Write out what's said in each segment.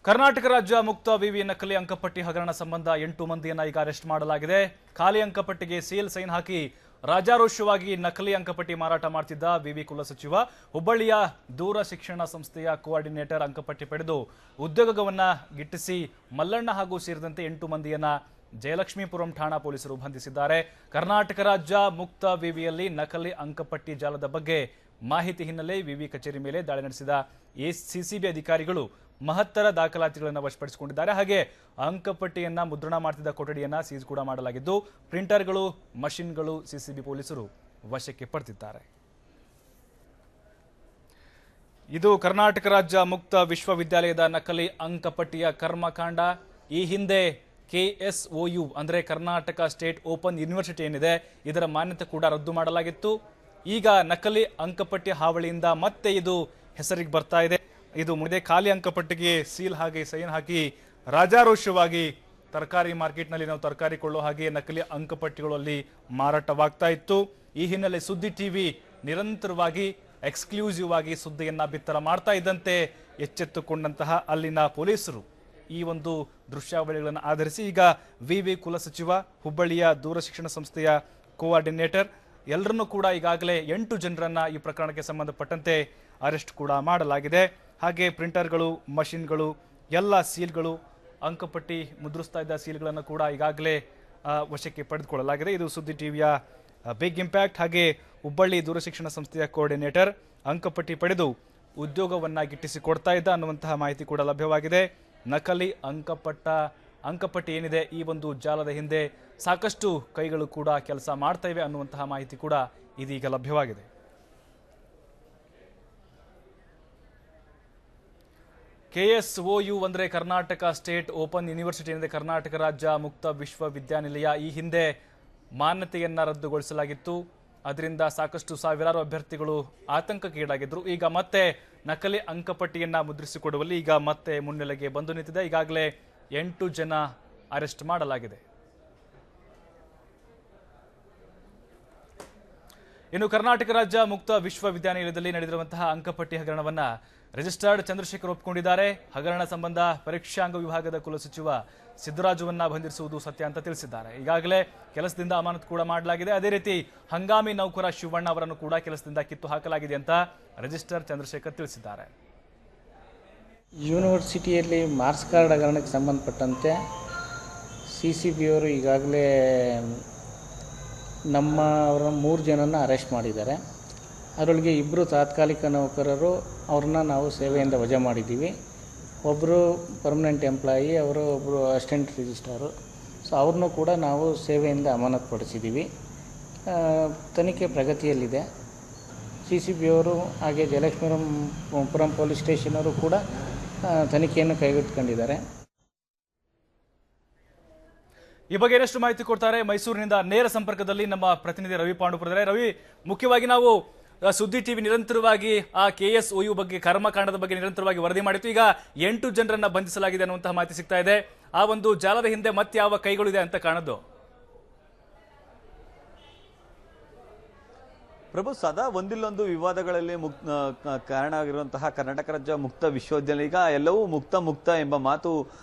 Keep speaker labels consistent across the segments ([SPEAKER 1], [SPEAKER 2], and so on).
[SPEAKER 1] ಕರ್ನಾಟಕ ರಾಜ್ಯ ಮುಕ್ತ ವಿವಿ ನಕಲಿ ಅಂಕಪಟ್ಟಿ ಹಗರಣ ಸಂಬಂಧ 8 ಮಂದಿಯನ್ನ ಈಗ ಅರೆಸ್ಟ್ ಮಾಡಲಾಗಿದೆ. ಖಾಲಿ ಅಂಕಪಟ್ಟಿಗೆ ಸೀಲ್ ಸೈನ್ ಹಾಕಿ ರಾಜಾರೋಷವಾಗಿ ನಕಲಿ ಅಂಕಪಟ್ಟಿ ಮಾರಾಟ ಮಾಡ್ತಿದ್ದ ವಿವಿ ಕುಲಸಚಿವ ಹುಬ್ಬಳ್ಳಿಯ ದೂರ ಶಿಕ್ಷಣ ಸಂಸ್ಥೆಯ ಕೋಆರ್ಡಿನೇಟರ್ ಅಂಕಪಟ್ಟಿ ಪಡೆದು ಉದ್ಯೋಗವನ್ನ ಗಿಟ್ಟಿಸಿ ಮಲ್ಲಣ್ಣ ಹಾಗೂ ಸೇರಿದಂತೆ 8 ಮಂದಿಯನ್ನ ಜಯಲಕ್ಷ್ಮೀಪುರಂ ಠಾಣಾ ಪೊಲೀಸರು ಬಂಧಿಸಿದ್ದಾರೆ. ಕರ್ನಾಟಕ ರಾಜ್ಯ ಮುಕ್ತ ವಿವಿಯಲ್ಲಿ ನಕಲಿ ಅಂಕಪಟ್ಟಿ ಜಾಲದ ಬಗ್ಗೆ ಮಾಹಿತಿ ಹಿನ್ನೆಲೆ ವಿವಿ ಕಚೇರಿ ಮೇಲೆ ದಾಳಿ ನಡೆಸಿದ ಸಿಸಿಬಿ ಅಧಿಕಾರಿಗಳು ಮಹತ್ತರ ದಾಖಲಾತಿಗಳನ್ನು ವಶಪಡಿಸಿಕೊಂಡಿದ್ದಾರೆ. ಹಾಗೆ ಅಂಕಪಟ್ಟಿಯನ್ನ ಮುದ್ರಣ ಮಾಡ್ತಿದ್ದ ಕೊಠಡಿಯನ್ನ ಸೀಸ್ ಕೂಡ ಮಾಡಲಾಗಿದ್ದು ಪ್ರಿಂಟರ್ಗಳು, ಮಷಿನ್ಗಳು ಸಿಸಿಬಿ ಪೊಲೀಸರು ವಶಕ್ಕೆ ಪಡೆದಿದ್ದಾರೆ. ಇದು ಕರ್ನಾಟಕ ರಾಜ್ಯ ಮುಕ್ತ ವಿಶ್ವವಿದ್ಯಾಲಯದ ನಕಲಿ ಅಂಕಪಟ್ಟಿಯ ಕರ್ಮಕಾಂಡ. ಈ ಹಿಂದೆ KSOU ಅಂದ್ರೆ ಕರ್ನಾಟಕ ಸ್ಟೇಟ್ ಓಪನ್ ಯೂನಿವರ್ಸಿಟಿ ಏನಿದೆ ಇದರ ಮಾನ್ಯತೆ ಕೂಡ ರದ್ದು ಮಾಡಲಾಗಿತ್ತು. ಈಗ ನಕಲಿ ಅಂಕಪಟ್ಟಿ ಹಾವಳಿಯಿಂದ ಮತ್ತೆ ಇದು ಹೆಸರಿಗೆ ಬರ್ತಾ ಇದೆ. ಇದು ಮುಂದೆ ಖಾಲಿ ಅಂಕಪಟ್ಟಿಗೆ ಸೀಲ್ ಹಾಗೆ ಸೈನ್ ಹಾಕಿ ರಾಜಾರೋಷವಾಗಿ ತರಕಾರಿ ಮಾರ್ಕೆಟ್ನಲ್ಲಿ ನಾವು ತರಕಾರಿ ಕೊಳ್ಳೋ ಹಾಗೆ ನಕಲಿ ಅಂಕಪಟ್ಟಿಗಳು ಅಲ್ಲಿ ಮಾರಾಟವಾಗ್ತಾ ಇತ್ತು. ಈ ಹಿನ್ನೆಲೆ ಸುದ್ದಿ ಟಿವಿ ನಿರಂತರವಾಗಿ ಎಕ್ಸ್ಕ್ಲೂಸಿವ್ ಆಗಿ ಸುದ್ದಿಯನ್ನ ಬಿತ್ತರ ಮಾಡ್ತಾ ಇದ್ದಂತೆ ಎಚ್ಚೆತ್ತುಕೊಂಡಂತಹ ಅಲ್ಲಿನ ಪೊಲೀಸರು ಈ ಒಂದು ದೃಶ್ಯಾವಳಿಗಳನ್ನು ಆಧರಿಸಿ ಈಗ ವಿವಿ ಕುಲಸಚಿವ, ಹುಬ್ಬಳ್ಳಿಯ ದೂರ ಶಿಕ್ಷಣ ಸಂಸ್ಥೆಯ ಕೋಆರ್ಡಿನೇಟರ್ ಎಲ್ಲರನ್ನೂ ಕೂಡ ಈಗಾಗಲೇ 8 ಜನರನ್ನ ಈ ಪ್ರಕರಣಕ್ಕೆ ಸಂಬಂಧಪಟ್ಟಂತೆ ಅರೆಸ್ಟ್ ಕೂಡ ಮಾಡಲಾಗಿದೆ. ಹಾಗೆ ಪ್ರಿಂಟರ್ಗಳು, ಮಷಿನ್ಗಳು, ಎಲ್ಲ ಸೀಲ್ಗಳು, ಅಂಕಪಟ್ಟಿ ಮುದ್ರಿಸ್ತಾ ಇದ್ದ ಸೀಲ್ಗಳನ್ನು ಕೂಡ ಈಗಾಗಲೇ ವಶಕ್ಕೆ ಪಡೆದುಕೊಳ್ಳಲಾಗಿದೆ. ಇದು ಸುದ್ದಿ ಟಿವಿಯ ಬಿಗ್ ಇಂಪ್ಯಾಕ್ಟ್. ಹಾಗೆ ಹುಬ್ಬಳ್ಳಿ ದೂರಶಿಕ್ಷಣ ಸಂಸ್ಥೆಯ ಕೋಆರ್ಡಿನೇಟರ್ ಅಂಕಪಟ್ಟಿ ಪಡೆದು ಉದ್ಯೋಗವನ್ನ ಗಿಟ್ಟಿಸಿಕೊಡ್ತಾ ಇದ್ದ ಅನ್ನುವಂತಹ ಮಾಹಿತಿ ಕೂಡ ಲಭ್ಯವಾಗಿದೆ. ನಕಲಿ ಅಂಕಪಟ್ಟಿ ಏನಿದೆ ಈ ಒಂದು ಜಾಲದ ಹಿಂದೆ ಸಾಕಷ್ಟು ಕೈಗಳು ಕೂಡ ಕೆಲಸ ಮಾಡ್ತಾ ಇವೆ ಅನ್ನುವಂತಹ ಮಾಹಿತಿ ಕೂಡ ಇದೀಗ ಲಭ್ಯವಾಗಿದೆ. KSOU ಅಂದ್ರೆ ಕರ್ನಾಟಕ ಸ್ಟೇಟ್ ಓಪನ್ ಯೂನಿವರ್ಸಿಟಿ ಏನಿದೆ ಕರ್ನಾಟಕ ರಾಜ್ಯ ಮುಕ್ತ ವಿಶ್ವವಿದ್ಯಾನಿಲಯ, ಈ ಹಿಂದೆ ಮಾನ್ಯತೆಯನ್ನ ರದ್ದುಗೊಳಿಸಲಾಗಿತ್ತು. ಅದರಿಂದ ಸಾಕಷ್ಟು ಸಾವಿರಾರು ಅಭ್ಯರ್ಥಿಗಳು ಆತಂಕಕ್ಕೀಡಾಗಿದ್ರು. ಈಗ ಮತ್ತೆ ನಕಲಿ ಅಂಕಪಟ್ಟಿಯನ್ನ ಮುದ್ರಿಸಿಕೊಡುವಲ್ಲಿ ಈಗ ಮತ್ತೆ ಮುನ್ನೆಲೆಗೆ ಬಂದು ನಿಂತಿದೆ. ಈಗಾಗಲೇ 8 ಜನ ಅರೆಸ್ಟ್ ಮಾಡಲಾಗಿದೆ. ಇನ್ನು ಕರ್ನಾಟಕ ರಾಜ್ಯ ಮುಕ್ತ ವಿಶ್ವವಿದ್ಯಾನಿಲಯದಲ್ಲಿ ನಡೆದಿರುವಂತಹ ಅಂಕಪಟ್ಟಿ ಹಗರಣವನ್ನ ರಿಜಿಸ್ಟರ್ಡ್ ಚಂದ್ರಶೇಖರ್ ಒಪ್ಪಿಕೊಂಡಿದ್ದಾರೆ. ಹಗರಣ ಸಂಬಂಧ ಪರೀಕ್ಷಾಂಗ ವಿಭಾಗದ ಕುಲಸಚಿವ ಸಿದ್ದರಾಜುವನ್ನ ಬಂಧಿಸುವುದು ಸತ್ಯ ಅಂತ ತಿಳಿಸಿದ್ದಾರೆ. ಈಗಾಗಲೇ ಕೆಲಸದಿಂದ ಅಮಾನತು ಕೂಡ ಮಾಡಲಾಗಿದೆ. ಅದೇ ರೀತಿ ಹಂಗಾಮಿ ನೌಕರ ಶಿವಣ್ಣ ಅವರನ್ನು ಕೂಡ ಕೆಲಸದಿಂದ ಕಿತ್ತು ಹಾಕಲಾಗಿದೆ ಅಂತ ರಿಜಿಸ್ಟರ್ ಚಂದ್ರಶೇಖರ್ ತಿಳಿಸಿದ್ದಾರೆ.
[SPEAKER 2] ಯೂನಿವರ್ಸಿಟಿಯಲ್ಲಿ ಮಾರ್ಕ್ಸ್ ಕಾರ್ಡ್ ಹಗರಣಕ್ಕೆ ಸಂಬಂಧಪಟ್ಟಂತೆ ಸಿಸಿಬಿಯವರು ಈಗಾಗಲೇ ಅವರ 3 ಜನನ ಅರೆಸ್ಟ್ ಮಾಡಿದ್ದಾರೆ. ಅದರೊಳಗೆ 2 ತಾತ್ಕಾಲಿಕ ನೌಕರರು, ಅವ್ರನ್ನ ನಾವು ಸೇವೆಯಿಂದ ವಜಾ ಮಾಡಿದ್ದೀವಿ. ಒಬ್ಬರು ಪರ್ಮನೆಂಟ್ ಎಂಪ್ಲಾಯಿ, ಒಬ್ಬರು ಅಸಿಸ್ಟೆಂಟ್ ರಿಜಿಸ್ಟ್ರಾರು. ಸೊ ಅವ್ರನ್ನೂ ಕೂಡ ನಾವು ಸೇವೆಯಿಂದ ಅಮಾನತುಪಡಿಸಿದ್ದೀವಿ. ತನಿಖೆ ಪ್ರಗತಿಯಲ್ಲಿದೆ. ಸಿಸಿಬಿಯವರು ಹಾಗೆ ಜಯಲಕ್ಷ್ಮೀಪುರಂ ಪೊಲೀಸ್ ಸ್ಟೇಷನವರು ಕೂಡ ತನಿಖೆಯನ್ನು ಕೈಗೆತ್ತಿಕೊಂಡಿದ್ದಾರೆ.
[SPEAKER 1] ಈ ಬಗ್ಗೆ ಏನಷ್ಟು ಮಾಹಿತಿ ಕೊಡ್ತಾರೆ ಮೈಸೂರಿನಿಂದ ನೇರ ಸಂಪರ್ಕದಲ್ಲಿ ನಮ್ಮ ಪ್ರತಿನಿಧಿ ರವಿ ಪಾಂಡುಪುರ. ರವಿ, ಮುಖ್ಯವಾಗಿ ನಾವು ಸುದ್ದಿ ಟಿವಿ ನಿರಂತರವಾಗಿ ಆ KSOU ಬಗ್ಗೆ, ಕರ್ಮಕಾಂಡದ ಬಗ್ಗೆ ನಿರಂತರವಾಗಿ ವರದಿ ಮಾಡಿತ್ತು. ಈಗ 8 ಜನರನ್ನ ಬಂಧಿಸಲಾಗಿದೆ ಅನ್ನುವಂತಹ ಮಾಹಿತಿ ಸಿಗ್ತಾ ಇದೆ. ಆ ಒಂದು ಜಾಲದ ಹಿಂದೆ ಮತ್ತೆ ಯಾವ ಕೈಗಳು ಇದೆ ಅಂತ ಕಾಣದ್ದು?
[SPEAKER 3] ಪ್ರಭು, ಸದಾ ಒಂದಿಲ್ಲೊಂದು ವಿವಾದಗಳಲ್ಲಿ ಕಾರಣ ಆಗಿರುವಂತಹ ಕರ್ನಾಟಕ ರಾಜ್ಯ ಮುಕ್ತ ವಿಶ್ವವಿದ್ಯಾಲಯ ಈಗ ಎಲ್ಲವೂ ಮುಕ್ತ ಎಂಬ ಮಾತು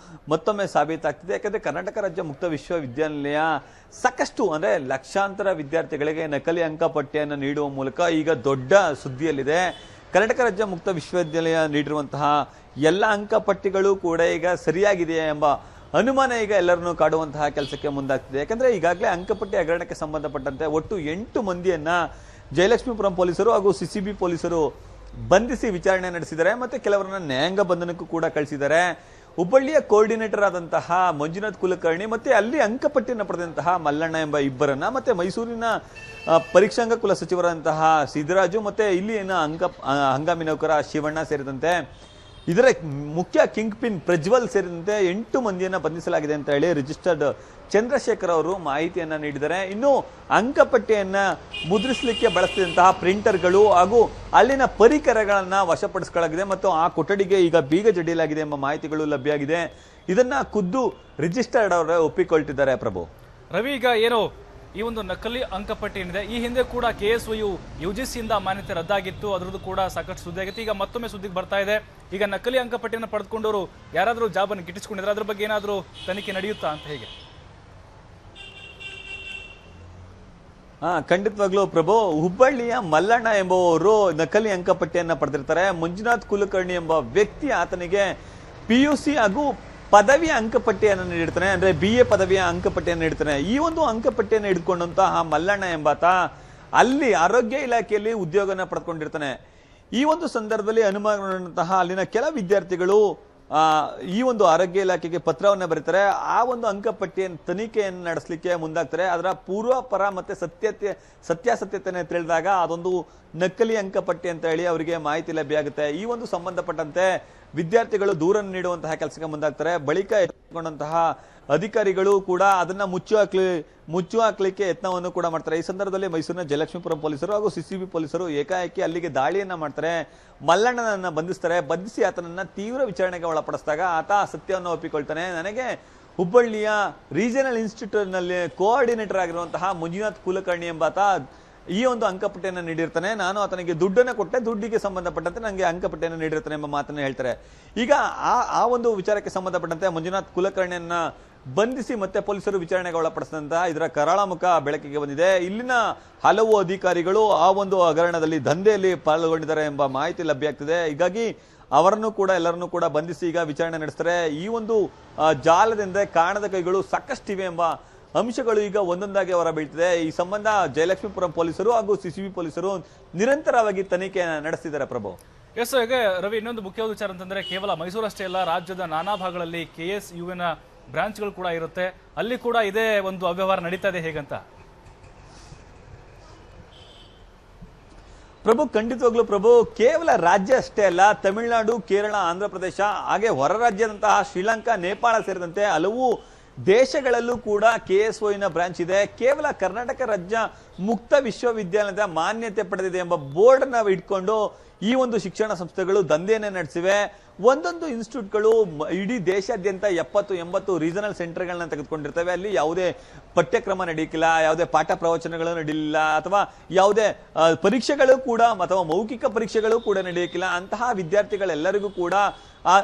[SPEAKER 3] ಮತ್ತೊಮ್ಮೆ ಸಾಬೀತಾಗ್ತಿದೆ. ಯಾಕಂದ್ರೆ ಕರ್ನಾಟಕ ರಾಜ್ಯ ಮುಕ್ತ ವಿಶ್ವವಿದ್ಯಾನಿಲಯ ಸಾಕಷ್ಟು ಅಂದ್ರೆ ಲಕ್ಷಾಂತರ ವಿದ್ಯಾರ್ಥಿಗಳಿಗೆ ನಕಲಿ ಅಂಕಪಟ್ಟಿಯನ್ನು ನೀಡುವ ಮೂಲಕ ಈಗ ದೊಡ್ಡ ಸುದ್ದಿಯಲ್ಲಿದೆ. ಕರ್ನಾಟಕ ರಾಜ್ಯ ಮುಕ್ತ ವಿಶ್ವವಿದ್ಯಾಲಯ ನೀಡಿರುವಂತಹ ಎಲ್ಲ ಅಂಕಪಟ್ಟಿಗಳು ಕೂಡ ಈಗ ಸರಿಯಾಗಿದೆಯಾ ಎಂಬ ಅನುಮಾನ ಈಗ ಎಲ್ಲರನ್ನು ಕಾಡುವಂತಹ ಕೆಲಸಕ್ಕೆ ಮುಂದಾಗ್ತಿದೆ. ಯಾಕಂದ್ರೆ ಈಗಾಗಲೇ ಅಂಕಪಟ್ಟಿ ಹಗರಣಕ್ಕೆ ಸಂಬಂಧಪಟ್ಟಂತೆ ಒಟ್ಟು 8 ಮಂದಿಯನ್ನ ಜಯಲಕ್ಷ್ಮೀಪುರಂ ಪೊಲೀಸರು ಹಾಗೂ ಸಿಸಿಬಿ ಪೊಲೀಸರು ಬಂಧಿಸಿ ವಿಚಾರಣೆ ನಡೆಸಿದ್ದಾರೆ. ಮತ್ತೆ ಕೆಲವರನ್ನ ನ್ಯಾಯಾಂಗ ಬಂಧನಕ್ಕೂ ಕೂಡ ಕಳಿಸಿದ್ದಾರೆ. ಹುಬ್ಬಳ್ಳಿಯ ಕೋಆರ್ಡಿನೇಟರ್ ಆದಂತಹ ಮಂಜುನಾಥ್ ಕುಲಕರ್ಣಿ ಮತ್ತೆ ಅಲ್ಲಿ ಅಂಕಪಟ್ಟಿಯನ್ನು ಪಡೆದಂತಹ ಮಲ್ಲಣ್ಣ ಎಂಬ 2 ಮತ್ತೆ ಮೈಸೂರಿನ ಪರೀಕ್ಷಾಂಗ ಕುಲ ಸಚಿವರಾದಂತಹ ಸಿದ್ದರಾಜು ಮತ್ತೆ ಇಲ್ಲಿನ ಹಂಗಾಮಿ ನೌಕರ ಶಿವಣ್ಣ ಸೇರಿದಂತೆ ಇದರ ಮುಖ್ಯ ಕಿಂಗ್ ಪಿನ್ ಪ್ರಜ್ವಲ್ ಸೇರಿದಂತೆ 8 ಮಂದಿಯನ್ನ ಬಂಧಿಸಲಾಗಿದೆ ಅಂತ ಹೇಳಿ ರಿಜಿಸ್ಟರ್ಡ್ ಚಂದ್ರಶೇಖರ್ ಅವರು ಮಾಹಿತಿಯನ್ನ ನೀಡಿದ್ದಾರೆ. ಇನ್ನು ಅಂಕಪಟ್ಟಿಯನ್ನ ಮುದ್ರಿಸಲಿಕ್ಕೆ ಬಳಸಿದಂತಹ ಪ್ರಿಂಟರ್ಗಳು ಹಾಗೂ ಅಲ್ಲಿನ ಪರಿಕರಗಳನ್ನ ವಶಪಡಿಸಿಕೊಳ್ಳಲಾಗಿದೆ ಮತ್ತು ಆ ಕೊಠಡಿಗೆ ಈಗ ಬೀಗ ಜಡಿಯಲಾಗಿದೆ ಎಂಬ ಮಾಹಿತಿಗಳು ಲಭ್ಯವಾಗಿದೆ. ಇದನ್ನ ಖುದ್ದು ರಿಜಿಸ್ಟರ್ಡ್ ಅವರು ಒಪ್ಪಿಕೊಳ್ತಿದ್ದಾರೆ. ಪ್ರಭು,
[SPEAKER 1] ರವಿ, ಈಗ ಏನು ಈ ಒಂದು ನಕಲಿ ಅಂಕಪಟ್ಟಿ ಏನಿದೆ, ಈ ಹಿಂದೆ ಕೂಡ KSOU UGC ಇಂದ ಮಾನ್ಯತೆ ರದ್ದಾಗಿತ್ತು, ಅದರದ್ದು ಕೂಡ ಸಾಕಷ್ಟು ಸುದ್ದಿ ಆಗಿತ್ತು. ಈಗ ಮತ್ತೊಮ್ಮೆ ಸುದ್ದಿಗೆ ಬರ್ತಾ ಇದೆ. ಈಗ ನಕಲಿ ಅಂಕಪಟ್ಟಿಯನ್ನು ಪಡೆದುಕೊಂಡವರು ಯಾರಾದರೂ ಜಾಬನ್ನು ಗಿಟ್ಟಿಸ್ಕೊಂಡಿದ್ರೆ ಅದ್ರ ಬಗ್ಗೆ ಏನಾದರೂ ತನಿಖೆ ನಡೆಯುತ್ತಾ ಅಂತ ಹೇಗೆ?
[SPEAKER 3] ಖಂಡಿತವಾಗ್ಲೂ ಪ್ರಭು. ಹುಬ್ಬಳ್ಳಿಯ ಮಲ್ಲಣ್ಣ ಎಂಬುವವರು ನಕಲಿ ಅಂಕಪಟ್ಟಿಯನ್ನ ಪಡೆದಿರ್ತಾರೆ. ಮಂಜುನಾಥ್ ಕುಲಕರ್ಣಿ ಎಂಬ ವ್ಯಕ್ತಿ ಆತನಿಗೆ PUC ಹಾಗೂ ಪದವಿಯ ಅಂಕಪಟ್ಟಿಯನ್ನು ನೀಡಿರ್ತಾನೆ, ಅಂದ್ರೆ BA ಪದವಿಯ ಅಂಕಪಟ್ಟಿಯನ್ನು ನೀಡ್ತಾನೆ. ಈ ಒಂದು ಅಂಕಪಟ್ಟಿಯನ್ನು ಹಿಡ್ಕೊಂಡಂತಹ ಮಲ್ಲಣ್ಣ ಎಂಬಾತ ಅಲ್ಲಿ ಆರೋಗ್ಯ ಇಲಾಖೆಯಲ್ಲಿ ಉದ್ಯೋಗನ ಪಡೆದುಕೊಂಡಿರ್ತಾನೆ. ಈ ಒಂದು ಸಂದರ್ಭದಲ್ಲಿ ಅನುಮಾನಗೊಂಡಂತಹ ಅಲ್ಲಿನ ಕೆಲ ವಿದ್ಯಾರ್ಥಿಗಳು ಈ ಒಂದು ಆರೋಗ್ಯ ಇಲಾಖೆಗೆ ಪತ್ರವನ್ನ ಬರೀತಾರೆ. ಆ ಒಂದು ಅಂಕಪಟ್ಟಿಯನ್ನು ತನಿಖೆಯನ್ನು ನಡೆಸಲಿಕ್ಕೆ ಮುಂದಾಗ್ತಾರೆ. ಅದರ ಪೂರ್ವಾಪರ ಮತ್ತೆ ಸತ್ಯಾಸತ್ಯತೆಯನ್ನು ತಿಳಿದಾಗ ಅದೊಂದು ನಕಲಿ ಅಂಕಪಟ್ಟಿ ಅಂತ ಹೇಳಿ ಅವರಿಗೆ ಮಾಹಿತಿ ಲಭ್ಯ ಆಗುತ್ತೆ. ಈ ಒಂದು ಸಂಬಂಧಪಟ್ಟಂತೆ ವಿದ್ಯಾರ್ಥಿಗಳು ದೂರನ್ನು ನೀಡುವಂತಹ ಕೆಲಸಕ್ಕೆ ಮುಂದಾಗ್ತಾರೆ. ಬಳಿಕ ಎತ್ಕೊಂಡಂತಹ ಅಧಿಕಾರಿಗಳು ಕೂಡ ಅದನ್ನ ಮುಚ್ಚು ಹಾಕ್ಲಿಕ್ಕೆ ಯತ್ನವನ್ನು ಕೂಡ ಮಾಡ್ತಾರೆ. ಈ ಸಂದರ್ಭದಲ್ಲಿ ಮೈಸೂರಿನ ಜಯಲಕ್ಷ್ಮೀಪುರಂ ಪೊಲೀಸರು ಹಾಗೂ CCB ಪೊಲೀಸರು ಏಕಾಏಕಿ ಅಲ್ಲಿಗೆ ದಾಳಿಯನ್ನ ಮಾಡ್ತಾರೆ. ಮಲ್ಲಣ್ಣನನ್ನ ಬಂಧಿಸ್ತಾರೆ. ಬಂಧಿಸಿ ಆತನನ್ನ ತೀವ್ರ ವಿಚಾರಣೆಗೆ ಒಳಪಡಿಸಿದಾಗ ಆತ ಸತ್ಯವನ್ನು ಒಪ್ಪಿಕೊಳ್ತಾನೆ. ನನಗೆ ಹುಬ್ಬಳ್ಳಿಯ ರೀಜನಲ್ ಇನ್ಸ್ಟಿಟ್ಯೂಟ್ ನಲ್ಲಿ ಕೋಆರ್ಡಿನೇಟರ್ ಆಗಿರುವಂತಹ ಮಂಜುನಾಥ್ ಕುಲಕರ್ಣಿ ಎಂಬಾತ ಈ ಒಂದು ಅಂಕಪಟ್ಟಿಯನ್ನು ನೀಡಿರ್ತಾನೆ. ನಾನು ಆತನಿಗೆ ದುಡ್ಡನ್ನು ಕೊಟ್ಟೆ, ದುಡ್ಡಿಗೆ ಸಂಬಂಧಪಟ್ಟಂತೆ ನನಗೆ ಅಂಕಪಟ್ಟಿಯನ್ನು ನೀಡಿರ್ತಾನೆ ಎಂಬ ಮಾತನ್ನು ಹೇಳ್ತಾರೆ. ಈಗ ಆ ಒಂದು ವಿಚಾರಕ್ಕೆ ಸಂಬಂಧಪಟ್ಟಂತೆ ಮಂಜುನಾಥ್ ಕುಲಕರ್ಣಿಯನ್ನ ಬಂಧಿಸಿ ಮತ್ತೆ ಪೊಲೀಸರು ವಿಚಾರಣೆಗೆ ಒಳಪಡಿಸಿದಂತಹ ಇದರ ಕರಾಳ ಮುಖ ಬೆಳಕಿಗೆ ಬಂದಿದೆ. ಇಲ್ಲಿನ ಹಲವು ಅಧಿಕಾರಿಗಳು ಆ ಒಂದು ಹಗರಣದಲ್ಲಿ ದಂಧೆಯಲ್ಲಿ ಪಾಲ್ಗೊಂಡಿದ್ದಾರೆ ಎಂಬ ಮಾಹಿತಿ ಲಭ್ಯ ಆಗ್ತಿದೆ. ಹೀಗಾಗಿ ಎಲ್ಲರನ್ನೂ ಕೂಡ ಬಂಧಿಸಿ ಈಗ ವಿಚಾರಣೆ ನಡೆಸ್ತಾರೆ. ಈ ಒಂದು ಜಾಲದಿಂದ ಕಾಣದ ಕೈಗಳು ಸಾಕಷ್ಟಿವೆ ಎಂಬ ಅಂಶಗಳು ಈಗ ಒಂದೊಂದಾಗಿ ಹೊರ ಬೀಳ್ತಿದೆ. ಈ ಸಂಬಂಧ ಜಯಲಕ್ಷ್ಮೀಪುರಂ ಪೊಲೀಸರು ಹಾಗೂ CCB ಪೊಲೀಸರು ನಿರಂತರವಾಗಿ ತನಿಖೆ ನಡೆಸ್ತಿದ್ದಾರೆ. ಪ್ರಭು,
[SPEAKER 1] ಎಸ್ ಈಗ ರವಿ, ಇನ್ನೊಂದು ಮುಖ್ಯವಾದ ವಿಚಾರ ಅಂತಂದ್ರೆ ಕೇವಲ ಮೈಸೂರು ಅಷ್ಟೇ ಅಲ್ಲ, ರಾಜ್ಯದ ನಾನಾ ಭಾಗಗಳಲ್ಲಿ KSUನ ಬ್ರಾಂಚ್ಗಳು ಕೂಡ ಇರುತ್ತೆ. ಅಲ್ಲಿ ಕೂಡ ಇದೇ ಒಂದು ಅವ್ಯವಹಾರ ನಡೀತಾ ಇದೆ ಹೇಗಂತ?
[SPEAKER 3] ಪ್ರಭು, ಖಂಡಿತವಾಗ್ಲೂ ಪ್ರಭು. ಕೇವಲ ರಾಜ್ಯ ಅಷ್ಟೇ ಅಲ್ಲ, ತಮಿಳುನಾಡು, ಕೇರಳ, ಆಂಧ್ರ ಪ್ರದೇಶ ಹಾಗೆ ಹೊರ ರಾಜ್ಯದಂತಹ ಶ್ರೀಲಂಕಾ, ನೇಪಾಳ ಸೇರಿದಂತೆ ಹಲವು ದೇಶಗಳಲ್ಲೂ ಕೂಡ KSOUನ ಬ್ರಾಂಚ್ ಇದೆ. ಕೇವಲ ಕರ್ನಾಟಕ ರಾಜ್ಯ ಮುಕ್ತ ವಿಶ್ವವಿದ್ಯಾಲಯದ ಮಾನ್ಯತೆ ಪಡೆದಿದೆ ಎಂಬ ಬೋರ್ಡ್ ನಾವು ಇಟ್ಕೊಂಡು ಈ ಒಂದು ಶಿಕ್ಷಣ ಸಂಸ್ಥೆಗಳು ದಂಧೆಯನ್ನೇ ನಡೆಸಿವೆ. ಒಂದೊಂದು ಇನ್ಸ್ಟಿಟ್ಯೂಟ್ಗಳು ಇಡೀ ದೇಶಾದ್ಯಂತ 70-80 ರೀಜನಲ್ ಸೆಂಟರ್ಗಳನ್ನ ತೆಗೆದುಕೊಂಡಿರ್ತವೆ. ಅಲ್ಲಿ ಯಾವುದೇ ಪಠ್ಯಕ್ರಮ ನಡೆಯಕ್ಕಿಲ್ಲ, ಯಾವುದೇ ಪಾಠ ಪ್ರವಚನಗಳು ನಡೆಯಲಿಲ್ಲ, ಅಥವಾ ಯಾವುದೇ ಪರೀಕ್ಷೆಗಳು ಕೂಡ ಅಥವಾ ಮೌಖಿಕ ಪರೀಕ್ಷೆಗಳು ಕೂಡ ನಡೆಯಕ್ಕಿಲ್ಲ. ಅಂತಹ ವಿದ್ಯಾರ್ಥಿಗಳೆಲ್ಲರಿಗೂ ಕೂಡ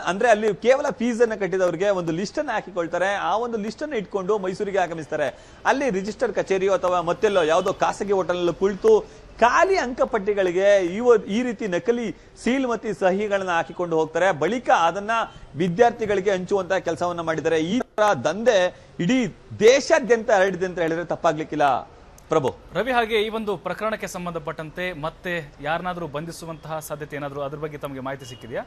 [SPEAKER 3] ಅಂದ್ರೆ ಅಲ್ಲಿ ಕೇವಲ ಫೀಸ್ ಅನ್ನು ಕಟ್ಟಿದವರಿಗೆ ಒಂದು ಲಿಸ್ಟ್ ಅನ್ನು ಹಾಕಿಕೊಳ್ತಾರೆ. ಆ ಒಂದು ಲಿಸ್ಟ್ ಅನ್ನು ಇಟ್ಕೊಂಡು ಮೈಸೂರಿಗೆ ಆಗಮಿಸ್ತಾರೆ. ಅಲ್ಲಿ ರಿಜಿಸ್ಟರ್ ಕಚೇರಿಯೋ ಅಥವಾ ಮತ್ತೆಲ್ಲೋ ಯಾವುದೋ ಖಾಸಗಿ ಹೋಟೆಲ್ ಕುಳಿತು ಖಾಲಿ ಅಂಕಪಟ್ಟಿಗಳಿಗೆ ಈ ರೀತಿ ನಕಲಿ ಸೀಲ್ ಮತ್ತು ಸಹಿಗಳನ್ನ ಹಾಕಿಕೊಂಡು ಹೋಗ್ತಾರೆ. ಬಳಿಕ ಅದನ್ನ ವಿದ್ಯಾರ್ಥಿಗಳಿಗೆ ಹಂಚುವಂತಹ ಕೆಲಸವನ್ನ ಮಾಡಿದ್ದಾರೆ. ಈ ತರ ದಂಧೆ ಇಡೀ ದೇಶಾದ್ಯಂತ ಹರಡಿದೆ ಅಂತ ಹೇಳಿದ್ರೆ ತಪ್ಪಾಗ್ಲಿಕ್ಕಿಲ್ಲ. ಪ್ರಭು,
[SPEAKER 1] ರವಿ, ಹಾಗೆ ಈ ಒಂದು ಪ್ರಕರಣಕ್ಕೆ ಸಂಬಂಧಪಟ್ಟಂತೆ ಮತ್ತೆ ಯಾರನ್ನಾದ್ರೂ ಬಂಧಿಸುವಂತಹ ಸಾಧ್ಯತೆ ಏನಾದರೂ ಅದ್ರ ಬಗ್ಗೆ ತಮಗೆ ಮಾಹಿತಿ ಸಿಕ್ಕಿದೆಯಾ?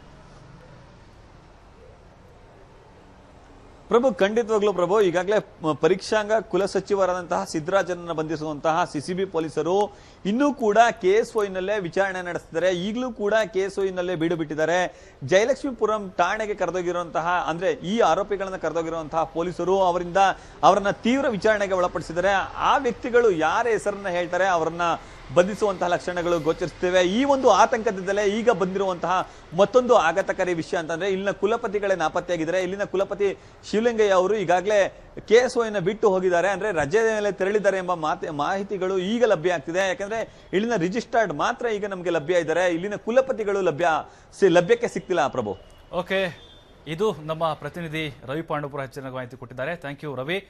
[SPEAKER 3] ಪ್ರಭು, ಖಂಡಿತವಾಗ್ಲೂ ಪ್ರಭು. ಈಗಾಗಲೇ ಪರೀಕ್ಷಾಂಗ ಕುಲಸಚಿವರಾದಂತಹ ಸಿದ್ದರಾಜನನ್ನ ಬಂಧಿಸುವಂತಹ CCB ಪೊಲೀಸರು ಇನ್ನೂ ಕೂಡ KSOUನಲ್ಲೇ ವಿಚಾರಣೆ ನಡೆಸ್ತಿದ್ದಾರೆ. ಈಗಲೂ ಕೂಡ KSOUನಲ್ಲೇ ಬೀಡು ಬಿಟ್ಟಿದ್ದಾರೆ. ಜಯಲಕ್ಷ್ಮೀಪುರಂ ಠಾಣೆಗೆ ಕರೆದೋಗಿರುವಂತಹ ಅಂದ್ರೆ ಈ ಆರೋಪಿಗಳನ್ನ ಕರೆದೋಗಿರುವಂತಹ ಪೊಲೀಸರು ಅವರನ್ನ ತೀವ್ರ ವಿಚಾರಣೆಗೆ ಒಳಪಡಿಸಿದ್ದಾರೆ. ಆ ವ್ಯಕ್ತಿಗಳು ಯಾರ ಹೆಸರನ್ನ ಹೇಳ್ತಾರೆ ಅವರನ್ನ ಬಂಧಿಸುವಂತಹ ಲಕ್ಷಣಗಳು ಗೋಚರಿಸುತ್ತವೆ. ಈ ಒಂದು ಆತಂಕದಿಂದಲೇ ಈಗ ಬಂದಿರುವಂತಹ ಮತ್ತೊಂದು ಆಘಾತಕಾರಿ ವಿಷಯ ಅಂತಂದ್ರೆ ಇಲ್ಲಿನ ಕುಲಪತಿಗಳೇ ನಾಪತ್ತೆಯಾಗಿದ್ದಾರೆ. ಇಲ್ಲಿನ ಕುಲಪತಿ ಶಿವಲಿಂಗಯ್ಯ ಅವರು ಈಗಾಗಲೇ KSOUನ ಬಿಟ್ಟು ಹೋಗಿದ್ದಾರೆ, ಅಂದ್ರೆ ರಜೆ ಮೇಲೆ ತೆರಳಿದ್ದಾರೆ ಎಂಬ ಮಾಹಿತಿಗಳು ಈಗ ಲಭ್ಯ ಆಗ್ತಿದೆ. ಯಾಕಂದ್ರೆ ಇಲ್ಲಿನ ರಿಜಿಸ್ಟರ್ಡ್ ಮಾತ್ರ ಈಗ ನಮಗೆ ಲಭ್ಯ ಇದ್ದಾರೆ. ಇಲ್ಲಿನ ಕುಲಪತಿಗಳು ಲಭ್ಯಕ್ಕೆ ಸಿಗ್ತಿಲ್ಲ. ಪ್ರಭು,
[SPEAKER 1] ಓಕೆ, ಇದು ನಮ್ಮ ಪ್ರತಿನಿಧಿ ರವಿ ಪಾಂಡುಪುರ ಹೆಚ್ಚಿನ ಮಾಹಿತಿ ಕೊಟ್ಟಿದ್ದಾರೆ. Thank you Ravi.